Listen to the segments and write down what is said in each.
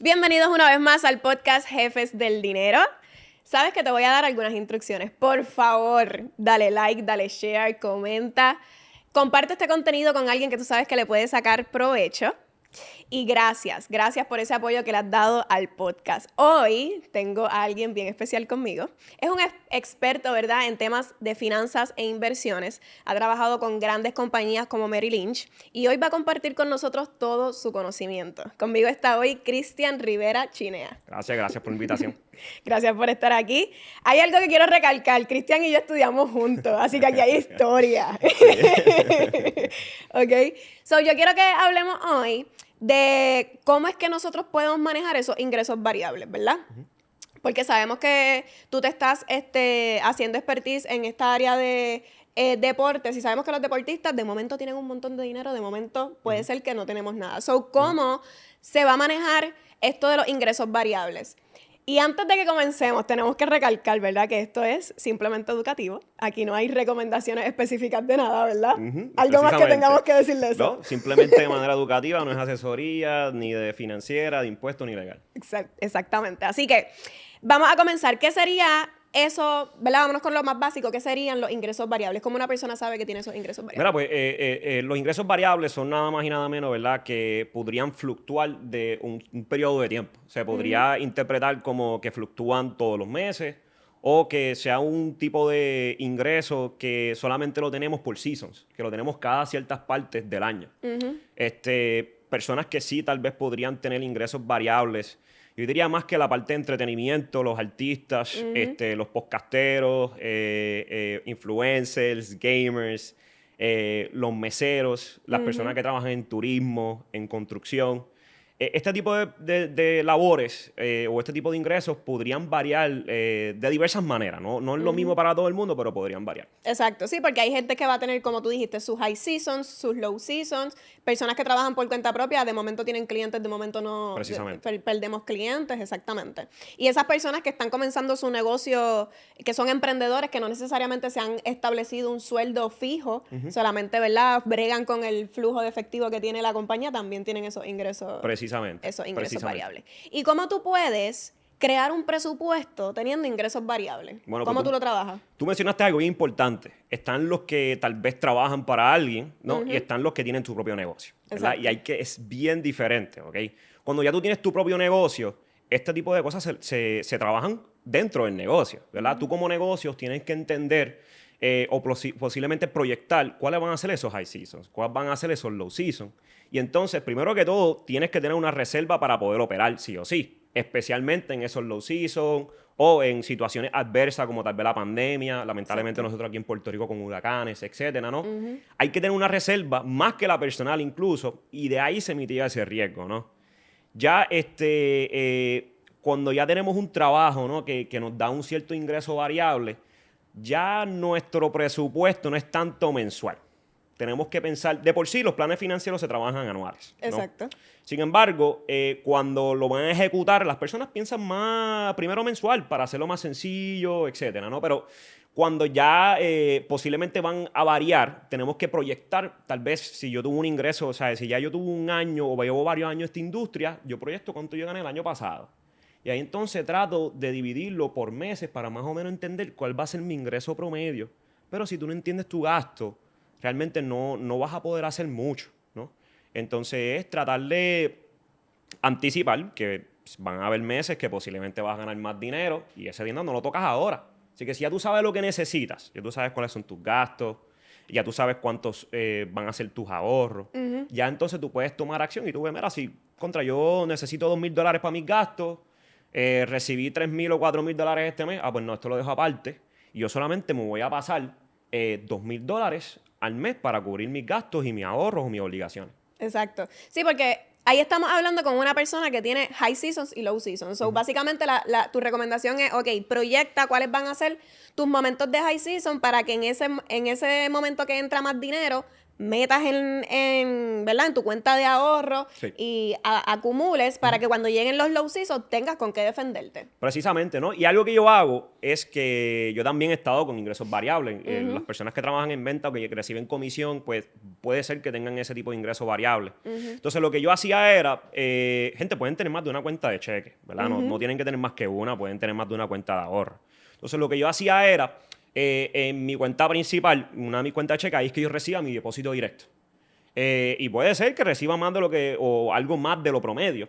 Bienvenidos una vez más al podcast Jefes del Dinero. Sabes que te voy a dar algunas instrucciones. Por favor, dale like, dale share, comenta. Comparte este contenido con alguien que tú sabes que le puede sacar provecho. Y gracias por ese apoyo que le has dado al podcast. Hoy tengo a alguien bien especial conmigo. Es un experto, ¿verdad?, en temas de finanzas e inversiones. Ha trabajado con grandes compañías como Merrill Lynch y hoy va a compartir con nosotros todo su conocimiento. Conmigo está hoy Cristian Rivera Chinea. Gracias por la invitación. Gracias por estar aquí. Hay algo que quiero recalcar. Cristian y yo estudiamos juntos, así que aquí hay historia. ¿Ok? So, yo quiero que hablemos hoy de cómo es que nosotros podemos manejar esos ingresos variables, ¿verdad? Porque sabemos que tú te estás haciendo expertise en esta área de deportes y sabemos que los deportistas de momento tienen un montón de dinero, de momento puede ser que no tenemos nada. So, ¿cómo se va a manejar esto de los ingresos variables? Y antes de que comencemos, tenemos que recalcar, ¿verdad?, que esto es simplemente educativo. Aquí no hay recomendaciones específicas de nada, ¿verdad? Algo más que tengamos que decirle eso. No, simplemente de manera educativa, no es asesoría, ni de financiera, de impuestos, ni legal. Exactamente. Así que vamos a comenzar. ¿Qué sería eso, verdad? Vámonos con lo más básico. ¿Qué serían los ingresos variables? ¿Cómo una persona sabe que tiene esos ingresos variables? Mira, pues los ingresos variables son nada más y nada menos, ¿verdad?, que podrían fluctuar de un periodo de tiempo. Se podría interpretar como que fluctúan todos los meses o que sea un tipo de ingreso que solamente lo tenemos por seasons, que lo tenemos cada ciertas partes del año. Personas que sí tal vez podrían tener ingresos variables. Yo diría más que la parte de entretenimiento, los artistas, los podcasteros, influencers, gamers, los meseros, las personas que trabajan en turismo, en construcción. Este tipo de labores o este tipo de ingresos podrían variar de diversas maneras. No es lo mismo para todo el mundo, pero podrían variar. Exacto, sí, porque hay gente que va a tener, como tú dijiste, sus high seasons, sus low seasons. Personas que trabajan por cuenta propia, de momento tienen clientes, de momento no. Precisamente. Perdemos clientes, exactamente. Y esas personas que están comenzando su negocio, que son emprendedores, que no necesariamente se han establecido un sueldo fijo, solamente, ¿verdad?, bregan con el flujo de efectivo que tiene la compañía, también tienen esos ingresos. Esos ingresos variables. ¿Y cómo tú puedes crear un presupuesto teniendo ingresos variables? Bueno, ¿Cómo pues tú lo trabajas? Tú mencionaste algo bien importante. Están los que tal vez trabajan para alguien, ¿no? Y están los que tienen su propio negocio, ¿verdad? Exacto. Es bien diferente, ¿ok? Cuando ya tú tienes tu propio negocio, este tipo de cosas se trabajan dentro del negocio, ¿verdad? Tú como negocios tienes que entender o posiblemente proyectar cuáles van a ser esos high seasons, cuáles van a ser esos low seasons. Y entonces, primero que todo, tienes que tener una reserva para poder operar sí o sí, especialmente en esos low seasons o en situaciones adversas como tal vez la pandemia, lamentablemente nosotros aquí en Puerto Rico con huracanes, etcétera, ¿no? Hay que tener una reserva más que la personal incluso, y de ahí se mitiga ese riesgo, ¿no? Ya cuando ya tenemos un trabajo, ¿no?, que nos da un cierto ingreso variable, ya nuestro presupuesto no es tanto mensual. Tenemos que pensar, de por sí los planes financieros se trabajan anuales, ¿no? Exacto. Sin embargo, cuando lo van a ejecutar, las personas piensan más primero mensual para hacerlo más sencillo, etcétera, ¿no? Pero cuando ya posiblemente van a variar, tenemos que proyectar, tal vez si yo tuve un ingreso, o sea, si ya yo tuve un año o llevo varios años en esta industria, yo proyecto cuánto yo gané el año pasado. Y ahí entonces trato de dividirlo por meses para más o menos entender cuál va a ser mi ingreso promedio. Pero si tú no entiendes tu gasto, realmente no vas a poder hacer mucho, ¿no? Entonces es tratar de anticipar que van a haber meses que posiblemente vas a ganar más dinero y ese dinero no lo tocas ahora. Así que si ya tú sabes lo que necesitas, ya tú sabes cuáles son tus gastos, ya tú sabes cuántos van a ser tus ahorros, ya entonces tú puedes tomar acción y tú ves, mira, si yo necesito $2,000 para mis gastos, recibí $3,000 o $4,000 este mes, pues no, esto lo dejo aparte y yo solamente me voy a pasar $2,000 al mes para cubrir mis gastos y mis ahorros o mis obligaciones. Exacto. Sí, porque ahí estamos hablando con una persona que tiene high seasons y low seasons. So, básicamente, tu recomendación es, ok, proyecta cuáles van a ser tus momentos de high season para que en ese momento que entra más dinero, metas ¿verdad? En tu cuenta de ahorro Sí. y acumules para que cuando lleguen los low seasons tengas con qué defenderte. Precisamente, ¿no? Y algo que yo hago es que yo también he estado con ingresos variables. Las personas que trabajan en venta o que reciben comisión, pues puede ser que tengan ese tipo de ingresos variables. Entonces, lo que yo hacía era, gente, pueden tener más de una cuenta de cheque, ¿verdad? No tienen que tener más que una, pueden tener más de una cuenta de ahorro. Entonces, lo que yo hacía era, en mi cuenta principal, una de mis cuentas de cheque, ahí es que yo reciba mi depósito directo. Y puede ser que reciba más de lo que, o algo más de lo promedio.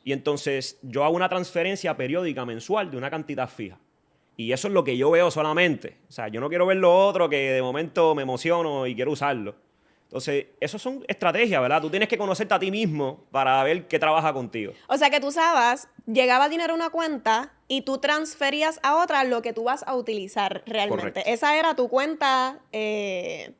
Y entonces yo hago una transferencia periódica mensual de una cantidad fija. Y eso es lo que yo veo solamente. O sea, yo no quiero ver lo otro que de momento me emociono y quiero usarlo. Entonces, eso son estrategias, ¿verdad? Tú tienes que conocerte a ti mismo para ver qué trabaja contigo. O sea que tú sabes, llegaba dinero a una cuenta y tú transferías a otra lo que tú vas a utilizar realmente. Correcto. Esa era tu cuenta de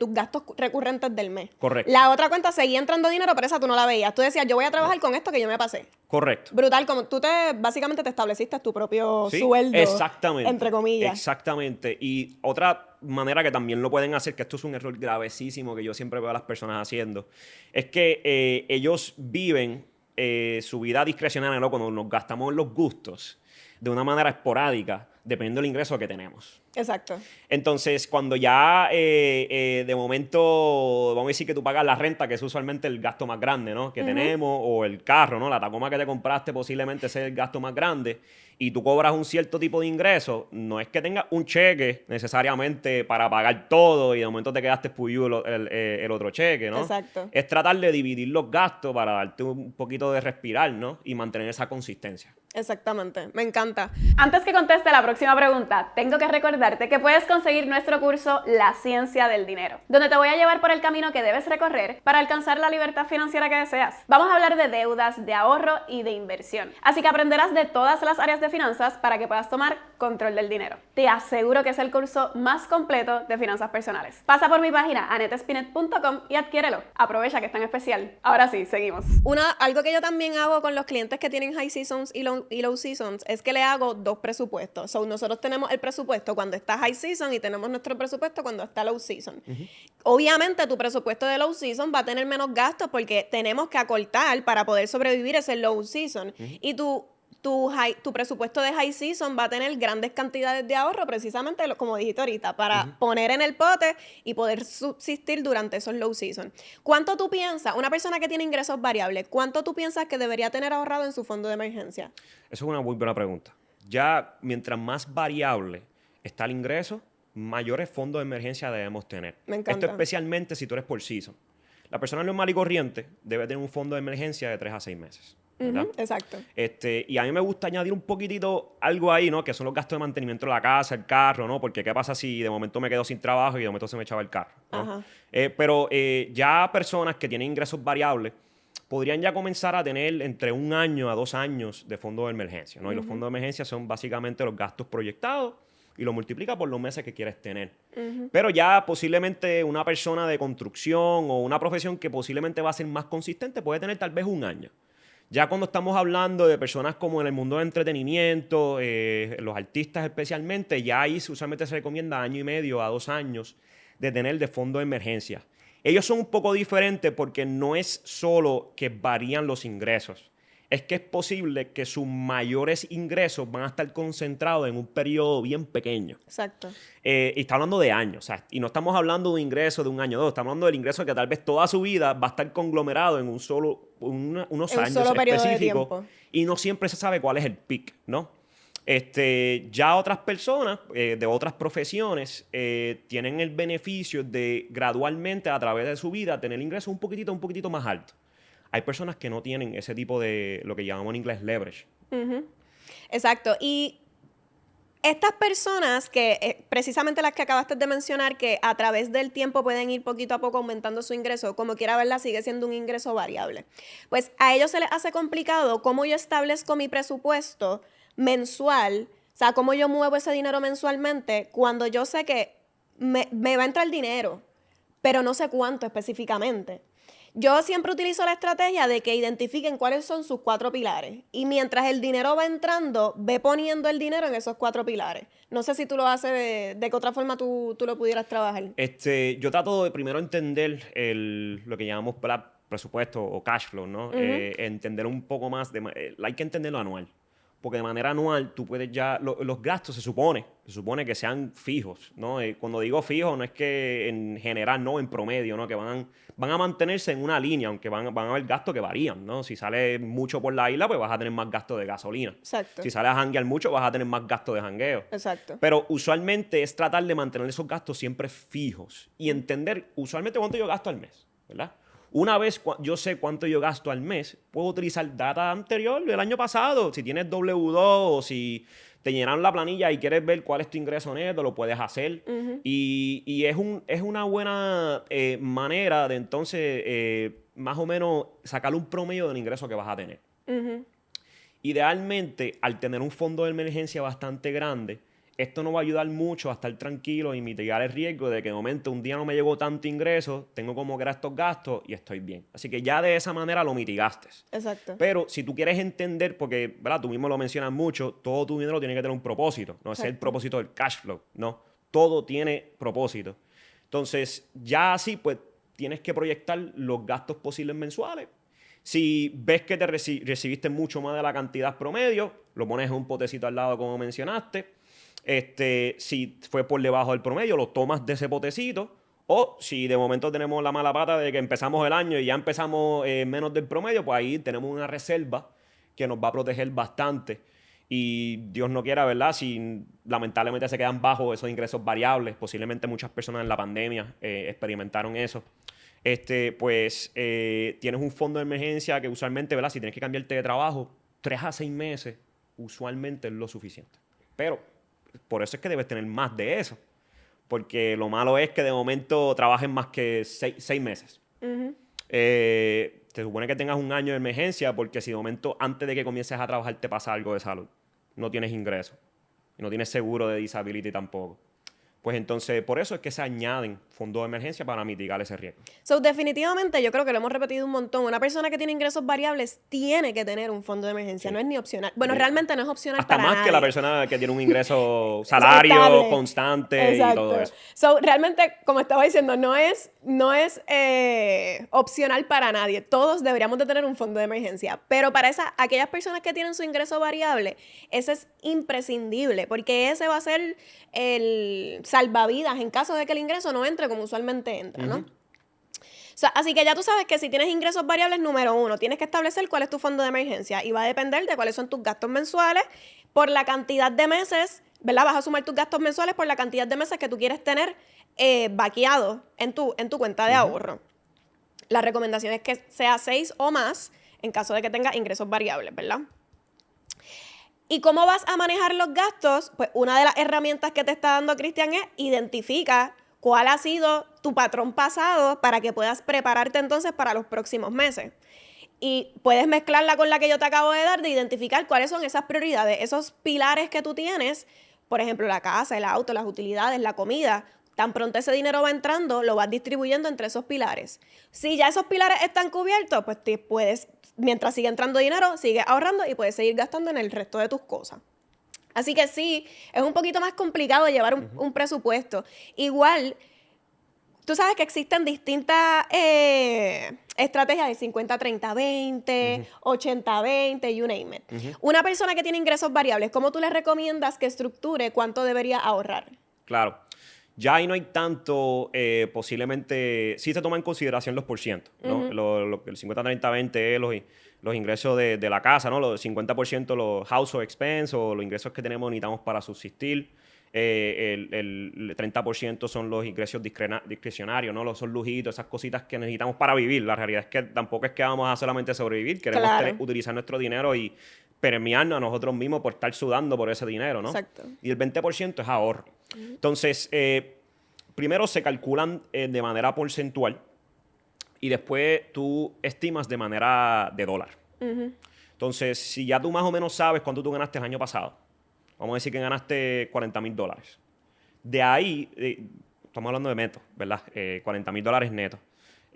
tus gastos recurrentes del mes. Correcto. La otra cuenta seguía entrando dinero, pero esa tú no la veías. Tú decías, yo voy a trabajar con esto que yo me pasé. Correcto. Brutal, como tú básicamente te estableciste tu propio Sí, sueldo. exactamente. Entre comillas. Exactamente. Y otra manera que también lo pueden hacer, que esto es un error gravesísimo que yo siempre veo a las personas haciendo, es que ellos viven su vida discrecional, ¿no? Cuando nos gastamos en los gustos de una manera esporádica, dependiendo del ingreso que tenemos. Exacto. Entonces, cuando ya de momento, vamos a decir que tú pagas la renta, que es usualmente el gasto más grande, ¿no? Que tenemos, o el carro, ¿no? La Tacoma que te compraste posiblemente sea el gasto más grande, y tú cobras un cierto tipo de ingreso, no es que tengas un cheque necesariamente para pagar todo y de momento te quedaste puyú el otro cheque, ¿no? Exacto. Es tratar de dividir los gastos para darte un poquito de respirar, ¿no? Y mantener esa consistencia. Exactamente, me encanta. Antes que conteste la próxima pregunta, tengo que recordarte que puedes conseguir nuestro curso La Ciencia del Dinero, donde te voy a llevar por el camino que debes recorrer para alcanzar la libertad financiera que deseas. Vamos a hablar de deudas, de ahorro y de inversión. Así que aprenderás de todas las áreas de finanzas para que puedas tomar control del dinero. Te aseguro que es el curso más completo de finanzas personales. Pasa por mi página anettespinet.com y adquiérelo. Aprovecha que está en especial. Ahora sí, seguimos. Algo que yo también hago con los clientes que tienen high seasons y low seasons es que le hago 2 presupuestos. So, nosotros tenemos el presupuesto cuando está high season y tenemos nuestro presupuesto cuando está low season. Obviamente tu presupuesto de low season va a tener menos gastos porque tenemos que acortar para poder sobrevivir ese low season. Y tu presupuesto de high season va a tener grandes cantidades de ahorro, precisamente como dijiste ahorita, para poner en el pote y poder subsistir durante esos low season. ¿Cuánto tú piensas, una persona que tiene ingresos variables, cuánto tú piensas que debería tener ahorrado en su fondo de emergencia? Eso es una muy buena pregunta. Ya mientras más variable está el ingreso, mayores fondos de emergencia debemos tener. Me encanta. Esto especialmente si tú eres por season. La persona normal y corriente debe tener un fondo de emergencia de 3 a 6 meses. ¿Verdad? Exacto. Y a mí me gusta añadir un poquitito algo ahí, ¿no? Que son los gastos de mantenimiento de la casa, el carro, ¿no? Porque ¿qué pasa si de momento me quedo sin trabajo y de momento se me echaba el carro, ¿no? Ajá. Pero ya personas que tienen ingresos variables podrían ya comenzar a tener entre 1 año a 2 años de fondo de emergencia, ¿no? Y los fondos de emergencia son básicamente los gastos proyectados y lo multiplica por los meses que quieres tener. Pero ya posiblemente una persona de construcción o una profesión que posiblemente va a ser más consistente puede tener tal vez 1 año. Ya cuando estamos hablando de personas como en el mundo del entretenimiento, los artistas especialmente, ya ahí usualmente se recomienda 1 año y medio a 2 años de tener de fondo de emergencia. Ellos son un poco diferentes porque no es solo que varían los ingresos. Es que es posible que sus mayores ingresos van a estar concentrados en un periodo bien pequeño. Exacto. Y está hablando de años. O sea, y no estamos hablando de un ingreso de 1 año o 2. Estamos hablando del ingreso que tal vez toda su vida va a estar conglomerado en unos años solo periodo de específicos. tiempo. Y no siempre se sabe cuál es el peak, ¿no? Ya otras personas de otras profesiones tienen el beneficio de gradualmente a través de su vida tener ingresos un poquitito más altos. Hay personas que no tienen ese tipo de lo que llamamos en inglés leverage. Exacto. Y estas personas que, precisamente las que acabaste de mencionar, que a través del tiempo pueden ir poquito a poco aumentando su ingreso, como quiera verla, sigue siendo un ingreso variable. Pues a ellos se les hace complicado cómo yo establezco mi presupuesto mensual, o sea, cómo yo muevo ese dinero mensualmente cuando yo sé que me va a entrar dinero, pero no sé cuánto específicamente. Yo siempre utilizo la estrategia de que identifiquen cuáles son sus 4 pilares. Y mientras el dinero va entrando, ve poniendo el dinero en esos 4 pilares. No sé si tú lo haces de qué otra forma tú lo pudieras trabajar. Yo trato de primero entender lo que llamamos presupuesto o cash flow, ¿no? Entender un poco más, hay que entenderlo anual. Porque de manera anual tú puedes ya, los gastos se supone que sean fijos, ¿no? Cuando digo fijo no es que en general, no, en promedio, ¿no? Que van a mantenerse en una línea, aunque van a haber gastos que varían, ¿no? Si sales mucho por la isla, pues vas a tener más gastos de gasolina. Exacto. Si sales a janguear mucho, vas a tener más gastos de jangueo. Exacto. Pero usualmente es tratar de mantener esos gastos siempre fijos y entender usualmente cuánto yo gasto al mes, ¿verdad? Una vez yo sé cuánto yo gasto al mes, puedo utilizar data anterior del año pasado. Si tienes W2 o si te llenaron la planilla y quieres ver cuál es tu ingreso neto, lo puedes hacer. Y es una buena manera de entonces más o menos sacar un promedio del ingreso que vas a tener. Idealmente, al tener un fondo de emergencia bastante grande, esto nos va a ayudar mucho a estar tranquilo y mitigar el riesgo de que de momento un día no me llegó tanto ingreso, tengo como que era estos gastos y estoy bien. Así que ya de esa manera lo mitigaste. Exacto. Pero si tú quieres entender, porque ¿verdad? Tú mismo lo mencionas mucho, todo tu dinero tiene que tener un propósito. No es el propósito del cash flow, no. Todo tiene propósito. Entonces, ya así, pues, tienes que proyectar los gastos posibles mensuales. Si ves que te recibiste mucho más de la cantidad promedio, lo pones en un potecito al lado como mencionaste. Si fue por debajo del promedio, lo tomas de ese potecito. O si de momento tenemos la mala pata de que empezamos el año y ya empezamos menos del promedio, pues ahí tenemos una reserva que nos va a proteger bastante. Y Dios no quiera, ¿verdad? Si lamentablemente se quedan bajos esos ingresos variables, posiblemente muchas personas en la pandemia experimentaron eso. Tienes un fondo de emergencia que usualmente, ¿verdad? Si tienes que cambiarte de trabajo, 3 a 6 meses usualmente es lo suficiente. Pero por eso es que debes tener más de eso. Porque lo malo es que de momento trabajes más que 6 meses. Te supone que tengas un año de emergencia porque si de momento antes de que comiences a trabajar te pasa algo de salud, no tienes ingreso y no tienes seguro de disability tampoco. Pues entonces, por eso es que se añaden fondos de emergencia para mitigar ese riesgo. So, definitivamente, yo creo que lo hemos repetido un montón. Una persona que tiene ingresos variables tiene que tener un fondo de emergencia. Sí. No es ni opcional. Bueno, realmente no es opcional hasta para más nadie. Que la persona que tiene un ingreso salario estable, constante. Exacto. Y todo eso. So, realmente, como estaba diciendo, no es opcional para nadie. Todos deberíamos de tener un fondo de emergencia. Pero para aquellas personas que tienen su ingreso variable, ese es imprescindible. Porque ese va a ser el salvavidas en caso de que el ingreso no entre como usualmente entra, ¿no? O sea, así que ya tú sabes que si tienes ingresos variables, número 1, tienes que establecer cuál es tu fondo de emergencia y va a depender de cuáles son tus gastos mensuales por la cantidad de meses, ¿verdad? Vas a sumar tus gastos mensuales por la cantidad de meses que tú quieres tener vaqueados en tu cuenta de ahorro. La recomendación es que sea 6 o más en caso de que tengas ingresos variables, ¿verdad? ¿Y cómo vas a manejar los gastos? Pues una de las herramientas que te está dando Cristian es identifica cuál ha sido tu patrón pasado para que puedas prepararte entonces para los próximos meses. Y puedes mezclarla con la que yo te acabo de dar, de identificar cuáles son esas prioridades, esos pilares que tú tienes, por ejemplo, la casa, el auto, las utilidades, la comida. Tan pronto ese dinero va entrando, lo vas distribuyendo entre esos pilares. Si ya esos pilares están cubiertos, pues te puedes, mientras sigue entrando dinero, sigues ahorrando y puedes seguir gastando en el resto de tus cosas. Así que sí, es un poquito más complicado llevar un presupuesto. Igual, tú sabes que existen distintas estrategias de 50-30-20, 80-20, you name it. Una persona que tiene ingresos variables, ¿cómo tú le recomiendas que estructure cuánto debería ahorrar? Claro. Ya ahí no hay tanto, posiblemente, sí se toma en consideración los porcientos, ¿no? El 50-30-20 es los ingresos de la casa, ¿no? Los 50% los household expense o los ingresos que necesitamos para subsistir. El 30% son los ingresos discrecionarios, ¿no? Son lujitos, esas cositas que necesitamos para vivir. La realidad es que tampoco es que vamos a solamente sobrevivir, queremos utilizar nuestro dinero y premiarnos a nosotros mismos por estar sudando por ese dinero, ¿no? Exacto. Y el 20% es ahorro. Entonces, primero se calculan de manera porcentual y después tú estimas de manera de dólar. Entonces, si ya tú más o menos sabes cuánto tú ganaste el año pasado, vamos a decir que ganaste $40,000. De ahí, estamos hablando de netos, ¿verdad? $40,000 netos.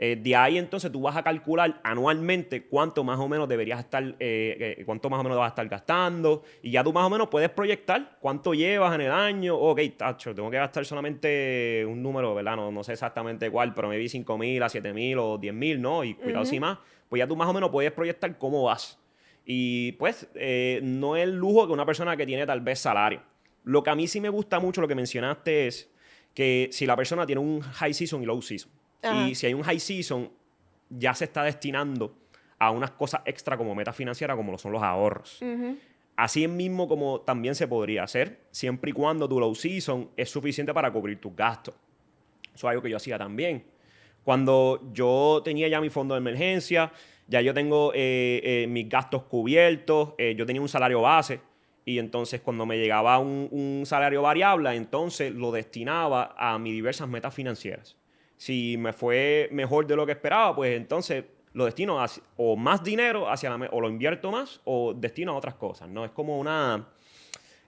De ahí entonces tú vas a calcular anualmente cuánto más o menos deberías estar, cuánto más o menos vas a estar gastando, y ya tú más o menos puedes proyectar cuánto llevas en el año. Ok, tacho, tengo que gastar solamente un número, ¿verdad? No sé exactamente cuál, pero me vi 5,000 a 7,000 o 10,000, ¿no? Y cuidado si más, pues ya tú más o menos puedes proyectar cómo vas. Y pues no es el lujo que una persona que tiene tal vez salario. Lo que a mí sí me gusta mucho, lo que mencionaste, es que si la persona tiene un high season y low season, Ajá. y si hay un high season, ya se está destinando a unas cosas extra como meta financiera, como lo son los ahorros. Así mismo como también se podría hacer, siempre y cuando tu low season es suficiente para cubrir tus gastos. Eso es algo que yo hacía también. Cuando yo tenía ya mi fondo de emergencia, ya yo tengo mis gastos cubiertos, yo tenía un salario base, y entonces cuando me llegaba un salario variable, entonces lo destinaba a mis diversas metas financieras. Si me fue mejor de lo que esperaba, pues entonces lo destino o más dinero o lo invierto más, o destino a otras cosas, ¿no? Es como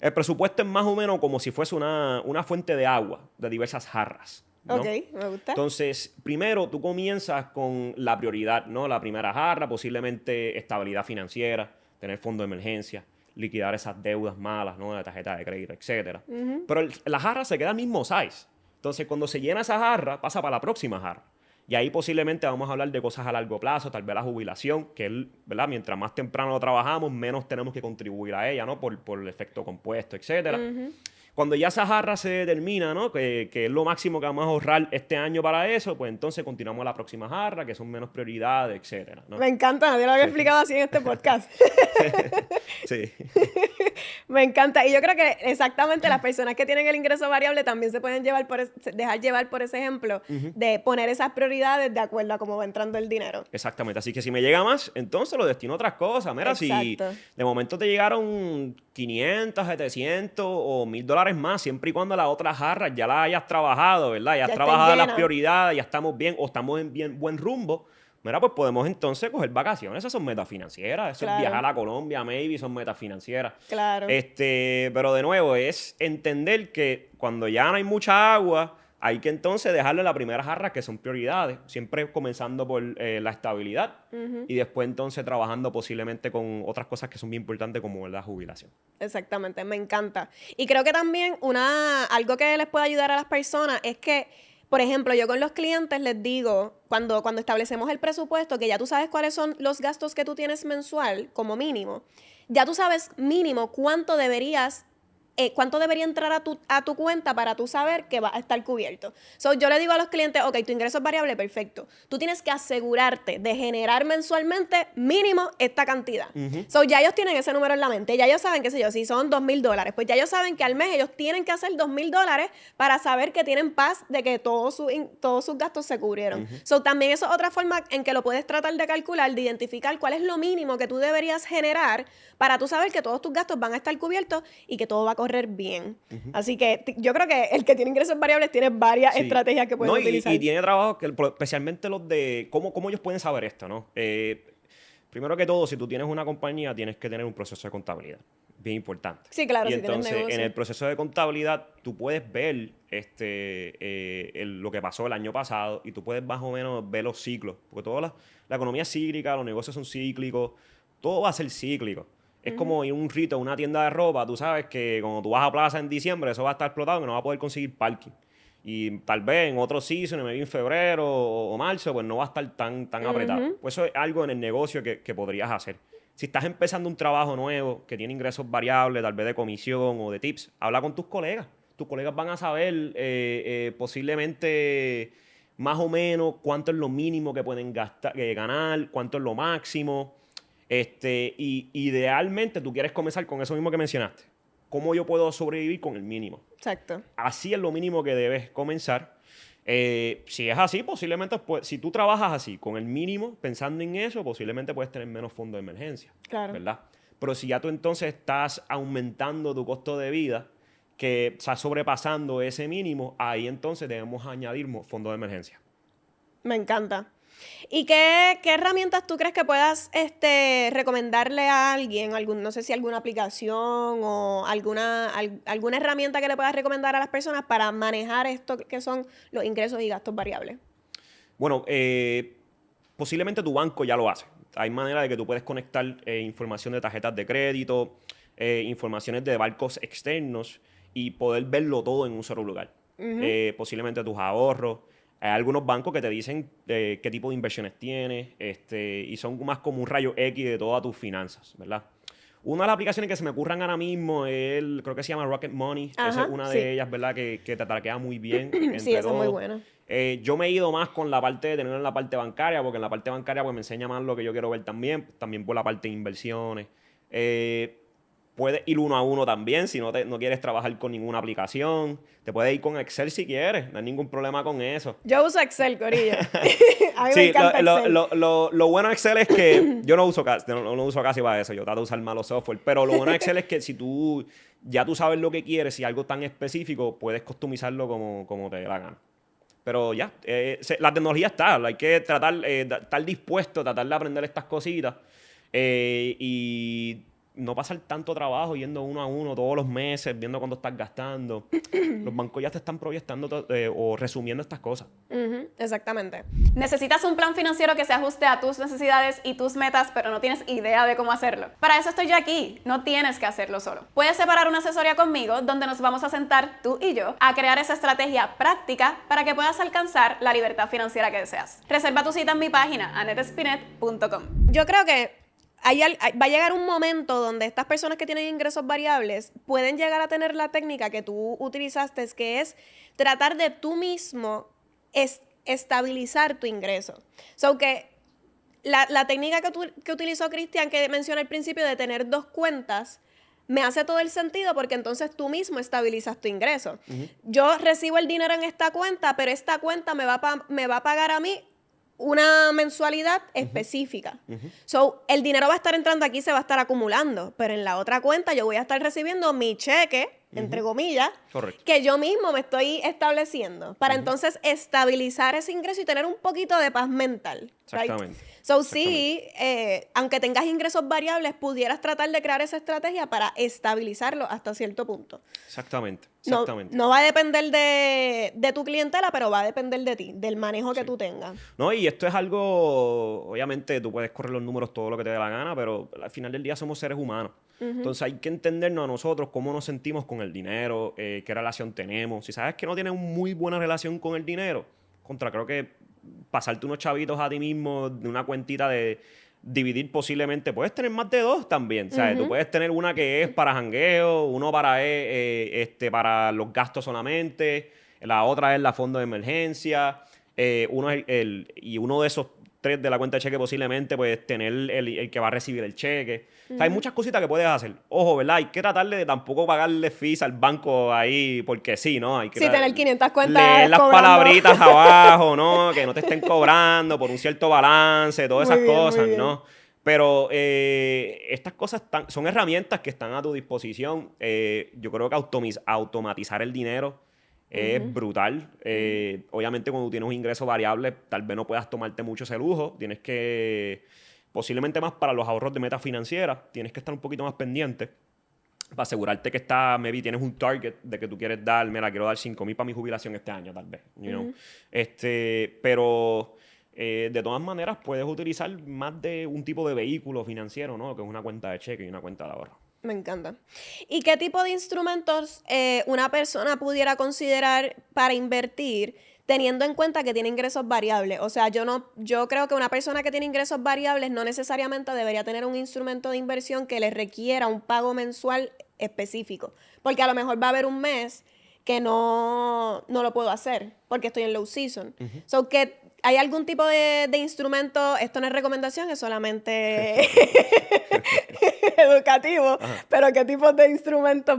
el presupuesto es más o menos como si fuese una fuente de agua de diversas jarras, ¿no? Ok, me gusta. Entonces, primero tú comienzas con la prioridad, ¿no? La primera jarra, posiblemente estabilidad financiera, tener fondo de emergencia, liquidar esas deudas malas, ¿no? La tarjeta de crédito, etcétera. Pero la jarra se queda al mismo size. Entonces, cuando se llena esa jarra, pasa para la próxima jarra. Y ahí posiblemente vamos a hablar de cosas a largo plazo, tal vez la jubilación, que, ¿verdad? Mientras más temprano trabajamos, menos tenemos que contribuir a ella, ¿no? Por el efecto compuesto, etcétera. Cuando ya esa jarra se determina, ¿no? Que es lo máximo que vamos a ahorrar este año para eso, pues entonces continuamos a la próxima jarra, que son menos prioridades, etcétera, ¿no? Me encanta, nadie lo había explicado así en este podcast. Sí. Me encanta. Y yo creo que exactamente las personas que tienen el ingreso variable también se pueden dejar llevar por ese ejemplo de poner esas prioridades de acuerdo a cómo va entrando el dinero. Exactamente. Así que si me llega más, entonces lo destino a otras cosas. Mira, si Exacto. de momento te llegaron 500, 700 o $1,000 más, siempre y cuando las otras jarras ya las hayas trabajado, ¿verdad? Ya has Ya trabajado estén las llenas. prioridades, ya estamos bien o estamos en buen rumbo. Mira, pues podemos entonces coger vacaciones. Esas son metas financieras. Eso Claro. es viajar a Colombia, maybe, son metas financieras. Claro. Pero de nuevo, es entender que cuando ya no hay mucha agua, hay que entonces dejarle la primera jarra, que son prioridades. Siempre comenzando por la estabilidad y después entonces trabajando posiblemente con otras cosas que son bien importantes como la jubilación. Exactamente, me encanta. Y creo que también algo que les puede ayudar a las personas es que, por ejemplo, yo con los clientes les digo, cuando establecemos el presupuesto, que ya tú sabes cuáles son los gastos que tú tienes mensual como mínimo, ya tú sabes mínimo cuánto debería entrar a tu cuenta para tú saber que va a estar cubierto. Yo le digo a los clientes, ok, tu ingreso es variable, perfecto. Tú tienes que asegurarte de generar mensualmente mínimo esta cantidad. Ya ellos tienen ese número en la mente. Ya ellos saben, qué sé yo, si son $2,000, pues ya ellos saben que al mes ellos tienen que hacer $2,000 para saber que tienen paz de que todos sus gastos se cubrieron. También eso es otra forma en que lo puedes tratar de calcular, de identificar cuál es lo mínimo que tú deberías generar para tú saber que todos tus gastos van a estar cubiertos y que todo va a correr bien. Así que yo creo que el que tiene ingresos variables tiene varias Sí. estrategias que pueden utilizar. Y tiene trabajo, especialmente los de cómo ellos pueden saber esto, ¿no? Primero que todo, si tú tienes una compañía, tienes que tener un proceso de contabilidad. Bien importante. Sí, claro, Y si tienes entonces, negocio. en el proceso de contabilidad, tú puedes ver lo que pasó el año pasado y tú puedes más o menos ver los ciclos. Porque toda la economía es cíclica, los negocios son cíclicos, todo va a ser cíclico. Es como ir a un rito a una tienda de ropa. Tú sabes que cuando tú vas a plaza en diciembre, eso va a estar explotado, que no vas a poder conseguir parking. Y tal vez en otro season, en febrero o marzo, pues no va a estar tan apretado. Pues eso es algo en el negocio que podrías hacer. Si estás empezando un trabajo nuevo que tiene ingresos variables, tal vez de comisión o de tips, habla con tus colegas. Tus colegas van a saber posiblemente más o menos cuánto es lo mínimo que pueden ganar, cuánto es lo máximo. Y idealmente tú quieres comenzar con eso mismo que mencionaste. ¿Cómo yo puedo sobrevivir con el mínimo? Exacto. Así es lo mínimo que debes comenzar. Si es así, posiblemente, si tú trabajas así, con el mínimo, pensando en eso, posiblemente puedes tener menos fondo de emergencia. Claro. ¿Verdad? Pero si ya tú entonces estás aumentando tu costo de vida, que estás sobrepasando ese mínimo, ahí entonces debemos añadir fondo de emergencia. Me encanta. ¿Y qué herramientas tú crees que puedas recomendarle a alguien? No sé si alguna aplicación o alguna herramienta que le puedas recomendar a las personas para manejar esto que son los ingresos y gastos variables. Bueno, posiblemente tu banco ya lo hace. Hay manera de que tú puedes conectar información de tarjetas de crédito, informaciones de bancos externos y poder verlo todo en un solo lugar. Posiblemente tus ahorros. Hay algunos bancos que te dicen qué tipo de inversiones tienes y son más como un rayo X de todas tus finanzas, ¿verdad? Una de las aplicaciones que se me ocurran ahora mismo es, creo que se llama Rocket Money. Ajá, Esa es una sí. de ellas, ¿verdad? Que te traquea muy bien. Sí, entre esa es muy todos. buena. Yo me he ido más con la parte de tenerlo en la parte bancaria, porque en la parte bancaria pues, me enseña más lo que yo quiero ver también por la parte de inversiones. Puedes ir uno a uno también, si no quieres trabajar con ninguna aplicación. Te puedes ir con Excel si quieres, no hay ningún problema con eso. Yo uso Excel, corillo. A mí me Sí, encanta Excel. lo bueno de Excel es que yo no uso casi para eso, yo trato de usar malos software, pero lo bueno de Excel es que si tú sabes lo que quieres y algo tan específico, puedes customizarlo como te dé la gana. Pero ya, la tecnología está, hay que estar dispuesto a tratar de aprender estas cositas y no pasar tanto trabajo yendo uno a uno todos los meses, viendo cuánto estás gastando. Los bancos ya te están proyectando o resumiendo estas cosas. Exactamente. Necesitas un plan financiero que se ajuste a tus necesidades y tus metas, pero no tienes idea de cómo hacerlo. Para eso estoy yo aquí, no tienes que hacerlo solo. Puedes separar una asesoría conmigo donde nos vamos a sentar tú y yo a crear esa estrategia práctica para que puedas alcanzar la libertad financiera que deseas. Reserva tu cita en mi página, anettespinet.com. Yo creo que va a llegar un momento donde estas personas que tienen ingresos variables pueden llegar a tener la técnica que tú utilizaste, que es tratar de tú mismo estabilizar tu ingreso. So que la técnica que utilizó Cristian, que mencioné al principio, de tener 2 cuentas, me hace todo el sentido porque entonces tú mismo estabilizas tu ingreso. Yo recibo el dinero en esta cuenta, pero esta cuenta me va a pagar a mí una mensualidad específica. So, el dinero va a estar entrando aquí, se va a estar acumulando, pero en la otra cuenta yo voy a estar recibiendo mi cheque, entre comillas, Correcto. que yo mismo me estoy estableciendo para entonces estabilizar ese ingreso y tener un poquito de paz mental. Exactamente. Right? So, sí, aunque tengas ingresos variables, pudieras tratar de crear esa estrategia para estabilizarlo hasta cierto punto. Exactamente. No va a depender de tu clientela, pero va a depender de ti, del manejo que tú tengas. No, y esto es algo, obviamente tú puedes correr los números todo lo que te dé la gana, pero al final del día somos seres humanos. Entonces hay que entendernos a nosotros cómo nos sentimos con el dinero, qué relación tenemos. Si sabes que no tienes una muy buena relación con el dinero, creo que pasarte unos chavitos a ti mismo de una cuentita de dividir posiblemente, puedes tener más de 2 también, ¿sabes? Tú puedes tener una que es para jangueo, uno para los gastos solamente, la otra es la fondo de emergencia, uno de esos 3 de la cuenta de cheque posiblemente puedes tener el que va a recibir el cheque. O sea, hay muchas cositas que puedes hacer. Ojo, ¿verdad? Hay que tratar de tampoco pagarle fees al banco ahí porque sí, ¿no? Hay que tener 500 cuentas leer las cobrando. palabritas abajo, ¿no? Que no te estén cobrando por un cierto balance, todas esas cosas, ¿no? Pero estas cosas son herramientas que están a tu disposición. Yo creo que automatizar el dinero es brutal. Obviamente, cuando tú tienes un ingreso variable, tal vez no puedas tomarte mucho ese lujo. Tienes que, posiblemente más para los ahorros de meta financiera, tienes que estar un poquito más pendiente para asegurarte que maybe tienes un target de que tú quieres dar, mira, quiero dar 5,000 para mi jubilación este año, tal vez. You know? Pero de todas maneras, puedes utilizar más de un tipo de vehículo financiero, ¿no? Que es una cuenta de cheque y una cuenta de ahorro. Me encanta. ¿Y qué tipo de instrumentos una persona pudiera considerar para invertir teniendo en cuenta que tiene ingresos variables? O sea, yo creo que una persona que tiene ingresos variables no necesariamente debería tener un instrumento de inversión que le requiera un pago mensual específico. Porque a lo mejor va a haber un mes que no lo puedo hacer porque estoy en low season. So, que ¿hay algún tipo de instrumento? Esto no es recomendación, es solamente educativo. Pero ¿qué tipo de instrumentos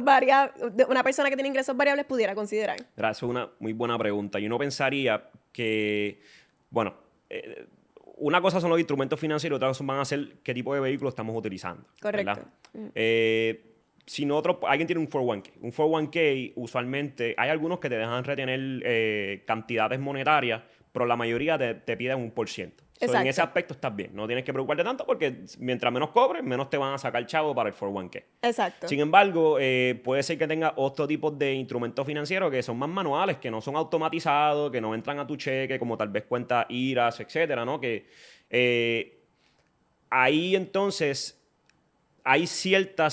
una persona que tiene ingresos variables pudiera considerar? Gracias, es una muy buena pregunta. Y uno pensaría que, bueno, una cosa son los instrumentos financieros, otra cosa van a ser qué tipo de vehículo estamos utilizando. Correcto. Si alguien tiene un 401k. Un 401k, usualmente, hay algunos que te dejan retener cantidades monetarias pero la mayoría te piden un por ciento. So, en ese aspecto estás bien. No tienes que preocuparte tanto porque mientras menos cobres, menos te van a sacar chavo para el 401k. Exacto. Sin embargo, puede ser que tengas otro tipo de instrumentos financieros que son más manuales, que no son automatizados, que no entran a tu cheque, como tal vez cuentas IRAs, etcétera, ¿no? Que ahí entonces hay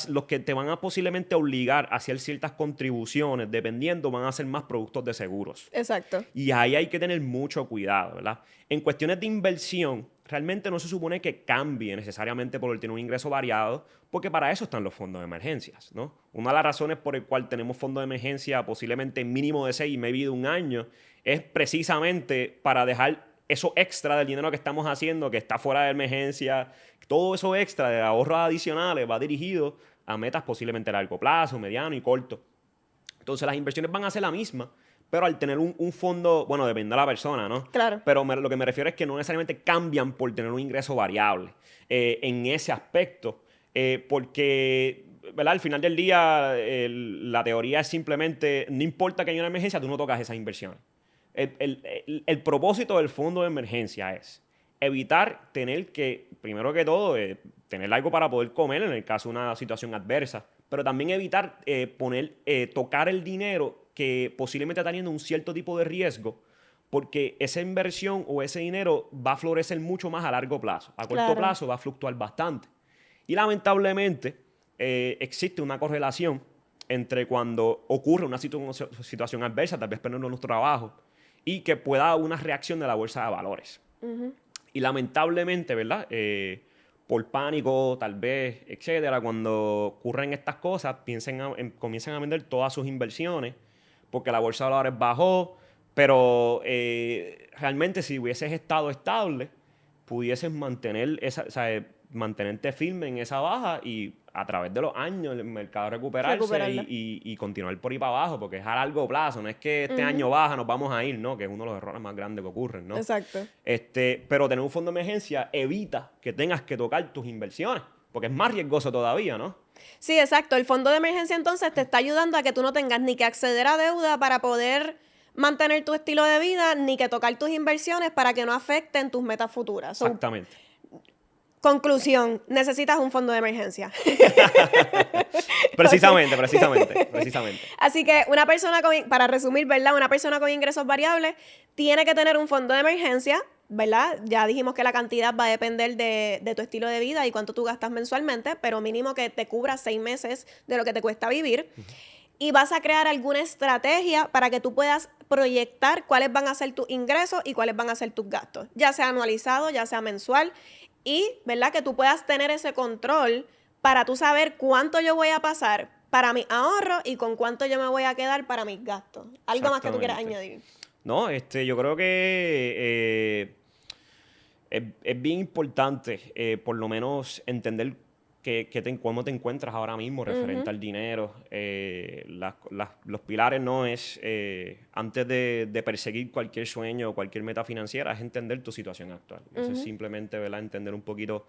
los que te van a posiblemente obligar a hacer ciertas contribuciones, dependiendo, van a ser más productos de seguros. Exacto. Y ahí hay que tener mucho cuidado, ¿verdad? En cuestiones de inversión, realmente no se supone que cambie necesariamente por tener un ingreso variado, porque para eso están los fondos de emergencias, ¿no? Una de las razones por el cual tenemos fondos de emergencia posiblemente mínimo de 6 y maybe de un año, es precisamente para dejar eso extra del dinero que estamos haciendo, que está fuera de emergencia, todo eso extra de ahorros adicionales va dirigido a metas posiblemente a largo plazo, mediano y corto. Entonces las inversiones van a ser la misma, pero al tener un fondo, bueno, depende de la persona, ¿no? Claro. Pero lo que me refiero es que no necesariamente cambian por tener un ingreso variable en ese aspecto, porque, ¿verdad? Al final del día, la teoría es simplemente, no importa que haya una emergencia, tú no tocas esas inversiones. El propósito del fondo de emergencia es evitar tener que, primero que todo, tener algo para poder comer en el caso de una situación adversa, pero también evitar tocar el dinero que posiblemente está teniendo un cierto tipo de riesgo, porque esa inversión o ese dinero va a florecer mucho más a largo plazo. A corto plazo va a fluctuar bastante. Y lamentablemente existe una correlación entre cuando ocurre una situación adversa, tal vez perdiendo nuestro trabajo, y que pueda haber una reacción de la bolsa de valores. Y lamentablemente, ¿verdad? Por pánico, tal vez, etcétera, cuando ocurren estas cosas, comienzan a vender todas sus inversiones porque la bolsa de valores bajó, pero realmente si hubieses estado estable, pudieses mantenerte firme en esa baja y a través de los años el mercado recuperarse y continuar por ahí para abajo, porque es a largo plazo, no es que este año baja, nos vamos a ir, ¿no? Que es uno de los errores más grandes que ocurren, ¿no? Exacto. Pero tener un fondo de emergencia evita que tengas que tocar tus inversiones, porque es más riesgoso todavía, ¿no? Sí, exacto. El fondo de emergencia entonces te está ayudando a que tú no tengas ni que acceder a deuda para poder mantener tu estilo de vida, ni que tocar tus inversiones para que no afecten tus metas futuras. Exactamente. Conclusión, necesitas un fondo de emergencia. Precisamente. Así que una persona para resumir, ¿verdad? Una persona con ingresos variables tiene que tener un fondo de emergencia, ¿verdad? Ya dijimos que la cantidad va a depender de tu estilo de vida y cuánto tú gastas mensualmente, pero mínimo que te cubra 6 meses de lo que te cuesta vivir. Y vas a crear alguna estrategia para que tú puedas proyectar cuáles van a ser tus ingresos y cuáles van a ser tus gastos, ya sea anualizado, ya sea mensual. Y, ¿verdad? Que tú puedas tener ese control para tú saber cuánto yo voy a pasar para mi ahorro y con cuánto yo me voy a quedar para mis gastos. ¿Algo más que tú quieras añadir? No, yo creo que es bien importante por lo menos entender cómo te encuentras ahora mismo referente al dinero. Los pilares no es, antes de perseguir cualquier sueño o cualquier meta financiera, es entender tu situación actual. Eso es simplemente, ¿verdad? Entender un poquito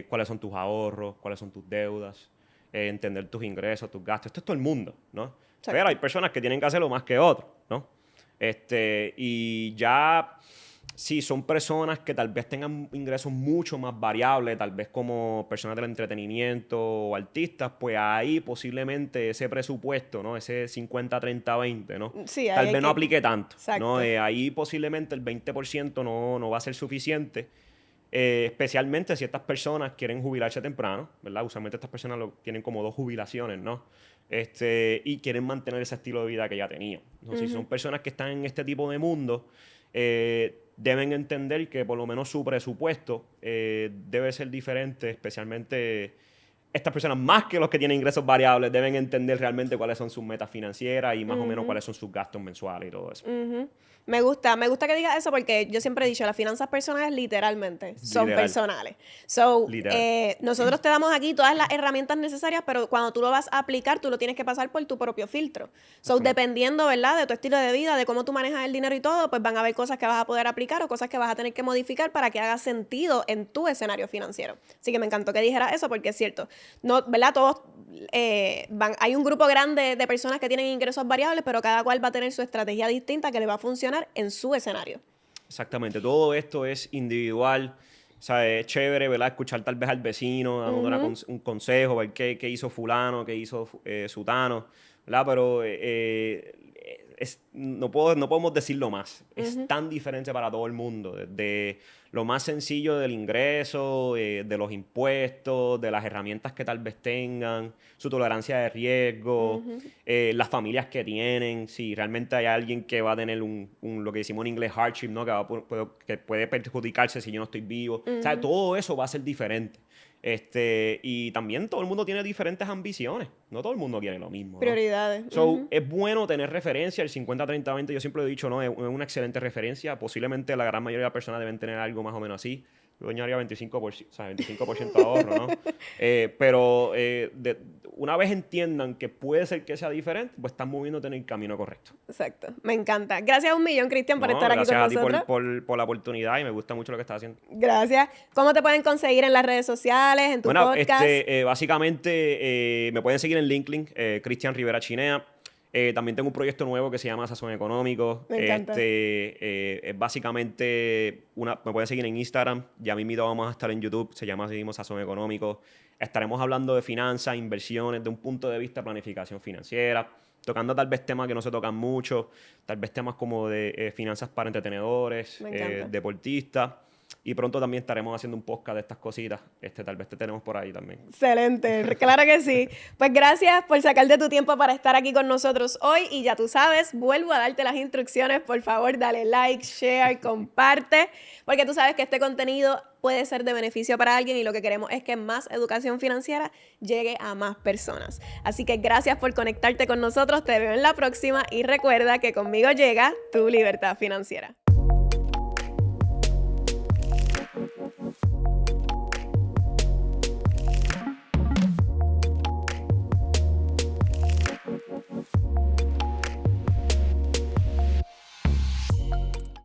cuáles son tus ahorros, cuáles son tus deudas, entender tus ingresos, tus gastos. Esto es todo el mundo, ¿no? Exacto. Pero hay personas que tienen que hacerlo más que otros, ¿no? Y ya... Si son personas que tal vez tengan ingresos mucho más variables, tal vez como personas del entretenimiento o artistas, pues ahí posiblemente ese presupuesto, ¿no? Ese 50-30-20, ¿no? Sí, tal vez no aplique tanto, ¿no? Ahí posiblemente el 20% no va a ser suficiente, especialmente si estas personas quieren jubilarse temprano, ¿verdad? Usualmente estas personas tienen como 2 jubilaciones, ¿no? Y quieren mantener ese estilo de vida que ya tenían. Entonces, si son personas que están en este tipo de mundo, deben entender que por lo menos su presupuesto debe ser diferente, especialmente estas personas, más que los que tienen ingresos variables, deben entender realmente cuáles son sus metas financieras y más o menos cuáles son sus gastos mensuales y todo eso. Me gusta que digas eso porque yo siempre he dicho, las finanzas personales literalmente son personales. Nosotros te damos aquí todas las herramientas necesarias, pero cuando tú lo vas a aplicar, tú lo tienes que pasar por tu propio filtro. Dependiendo, ¿verdad?, de tu estilo de vida, de cómo tú manejas el dinero y todo, pues van a haber cosas que vas a poder aplicar o cosas que vas a tener que modificar para que haga sentido en tu escenario financiero. Así que me encantó que dijeras eso porque es cierto. No, ¿verdad? Todos hay un grupo grande de personas que tienen ingresos variables, pero cada cual va a tener su estrategia distinta que le va a funcionar en su escenario. Exactamente. Todo esto es individual. O sea, es chévere, ¿verdad? Escuchar tal vez al vecino, dando un consejo, ver qué hizo fulano, qué hizo sutano, ¿verdad? Pero no podemos decirlo más. Es tan diferente para todo el mundo. Desde lo más sencillo del ingreso, de los impuestos, de las herramientas que tal vez tengan, su tolerancia de riesgo, las familias que tienen, si realmente hay alguien que va a tener lo que decimos en inglés hardship, ¿no? Que puede perjudicarse si yo no estoy vivo. O sea, todo eso va a ser diferente. Y también todo el mundo tiene diferentes ambiciones. No todo el mundo quiere lo mismo, ¿no? Prioridades. So, es bueno tener referencia. El 50-30-20, yo siempre lo he dicho, ¿no? Es una excelente referencia. Posiblemente la gran mayoría de las personas deben tener algo más o menos así. Yo añadiría 25%, o sea, 25% de ahorro, ¿no? Pero una vez entiendan que puede ser que sea diferente, pues están moviéndote en el camino correcto. Exacto. Me encanta. Gracias un millón, Cristian, por estar aquí con nosotros. Gracias a ti por la oportunidad y me gusta mucho lo que estás haciendo. Gracias. ¿Cómo te pueden conseguir en las redes sociales, en tu podcast? Básicamente me pueden seguir en LinkedIn, Cristian Rivera Chinea. También tengo un proyecto nuevo que se llama Sazón Económico. Me encanta. Es básicamente me pueden seguir en Instagram. Ya mismito vamos a estar en YouTube. Se llama así mismo Sazón Económico. Estaremos hablando de finanzas, inversiones, de un punto de vista de planificación financiera. Tocando tal vez temas que no se tocan mucho. Tal vez temas como de finanzas para entretenedores, deportistas. Y pronto también estaremos haciendo un podcast de estas cositas. Tal vez te tenemos por ahí también. Excelente, claro que sí. Pues gracias por sacar de tu tiempo para estar aquí con nosotros hoy. Y ya tú sabes, vuelvo a darte las instrucciones. Por favor, dale like, share, comparte. Porque tú sabes que este contenido puede ser de beneficio para alguien y lo que queremos es que más educación financiera llegue a más personas. Así que gracias por conectarte con nosotros. Te veo en la próxima y recuerda que conmigo llega tu libertad financiera.